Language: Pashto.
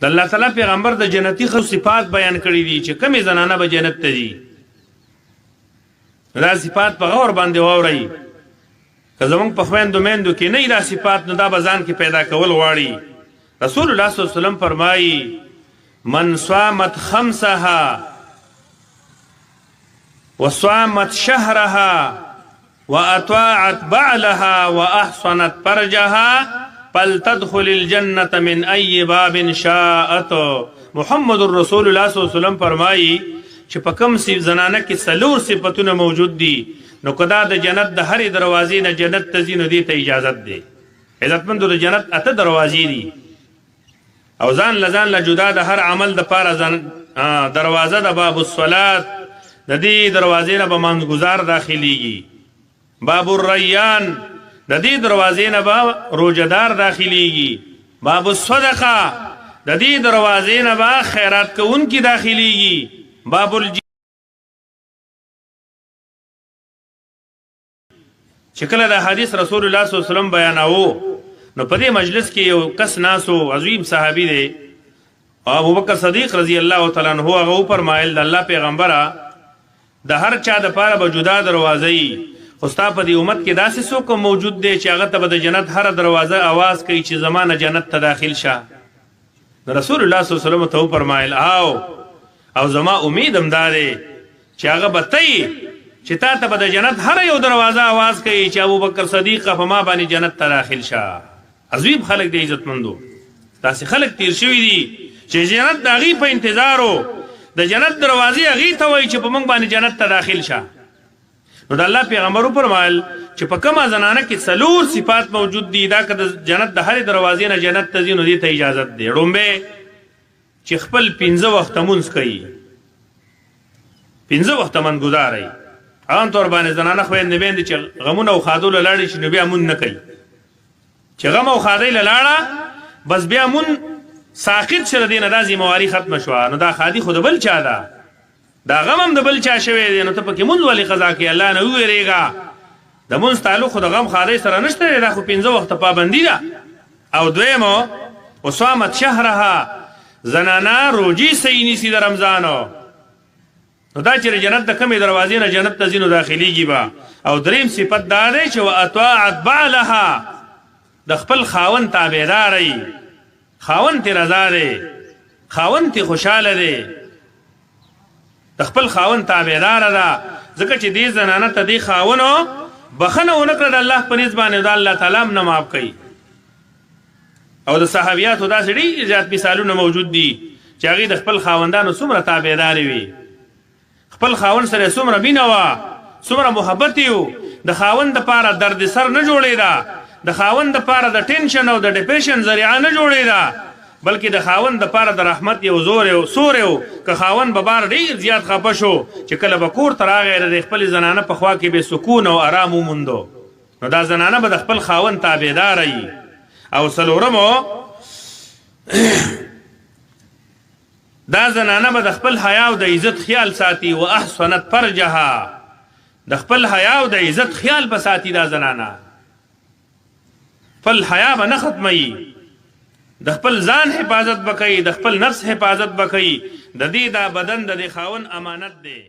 د الله تعالی پیغمبر د جنتی خو صفات بیان کړی دي چې کومې زنانه به جنت ته ځي دا صفات په غور باندې واورئ که زمونږ په خویندو میندو کې نه دا صفات نو دا به ځان کې پیدا کول غواړي رسول الله صلی الله علیه وسلم فرمایي من صامت خمسها وصامت شهرها وأطاعت بعلها وأحصنت فرجها فلتدخل الجنة من أي باب شاءت محمد رسول الله صلی الله علیه وسلم فرمایي چې په کوم زنانه کې څلور صفتونه موجود دي نو کدا د جنت د هرې دروازې نه جنت ته ځي نو دې ته اجازت دی عزتمندو د جنت اته دروازې دي او ځان له جدا د هر عمل د پاره دروازه د باب الصلات د دې دروازې نه به منځګزار داخليږي باب الریان د دې دروازې نه به روزدار داخليږي باب الصدقه د دې دروازې نه به خیرات کوونکی داخليږي باب شکل د حدیث رسول الله صلی الله علیه وسلم بیاناوه نو په دې مجلس کې یو کس ناسو عظیم صحابي دی ابو بکر صدیق رضی الله تعالی عنہ هغه فرمایل د الله پیغمبره د هر چا د پاره به جدا دروازې خو ستا په دې امت کې داسې څوک موجود دی چې هغه ته به د جنت هر دروازه आवाज کوي چې زمانه جنت ته داخل شه رسول الله صلی الله علیه وسلم ته فرمایل او زما امید هم دا دی چې هغه به تی چې تا ته به د جنت هر یو دروازه आवाज کوي چې ابو بکر صدیق په ما باندې جنت ته داخل شه عظیم خلق دی عزتمندو داسې خلق تیر شوي دي چې جنت د هغې په انتظارو د جنت دروازې هغې ته وایي چې په موږ باندې جنت ته داخل شه نو د الله پیغمبر وفرمایل چې په کومه زنانه کې څلور صفات موجود دي دا که د جنت د هرې دروازې نه جنت ته ځي نو دې ته اجازت دی ړومبی چې خپل 15 وخته مونځ کوي 15 وخته منځګزاری عام طور باندې زنانه خویندې میندې چې غمونه او ښادو له لاړې شي نو بیا مونځ نه کوي چې غم او ښادۍ له لاړه بس بیا مونځ ساقط شو د دې نه دا ذمهواري ختمه شوه نو دا ښادي خو د بل چا ده دا غم هم د بل چا شوی دی نو ته پکې مونځ ولې قضا کوې الله نه وویرېږه د مونځ تعلق خو د غم ښادۍ سره نشته دی دا خو 15 وخته پابندي ده او دویمو وصامت شهرها زنانا روجی صحیح نیسی د رمضانو نو دا چې جنت د کمې دروازې نه جنت ته ځي نو داخليږي به او دریم صفت دا دی چې واطاعت بعلها د خپل خاوند تابعداري خاوند ته رضا دی خاوند ته خوشاله دی د خپل خاوند تابعدار ده ځکه چې دې زنانه ته دې خاونو بخنه ونه کړه د الله په نسبت باندې د الله تعالی هم نه معاف کوي او د صحابیاتو داسې ډېر زیات مثالونه موجود دي چې هغې د خپل خاوندانو څومره تابعدارې وي خپل خاوند سره څومره مینه وه څومره محبت یې و د خاوند دپاره درد سر نه جوړېده د خاوند دپاره د ټینشن او د ډپریشن ذریعه نه جوړېده بلکې د خاوند دپاره د رحمت یو زور یو سور یو که خاوند به بار ډېر زیات خفه شو چې کله به کور ته راغی د خپلې زنانه په خوا کې به سکون او ارام وموندو نو دا زنانه به د خپل خاوند تابعداره وي او څلورمو دا زنانه به د خپل حیا او د عزت خیال ساتي و احسنت فرجها د خپل حیا او د عزت خیال به ساتي دا زنانه خپل حیا به نه ختموي د خپل ځان حفاظت به کوي د خپل نفس حفاظت به کوي د دې دا بدن د دې خاوند امانت دی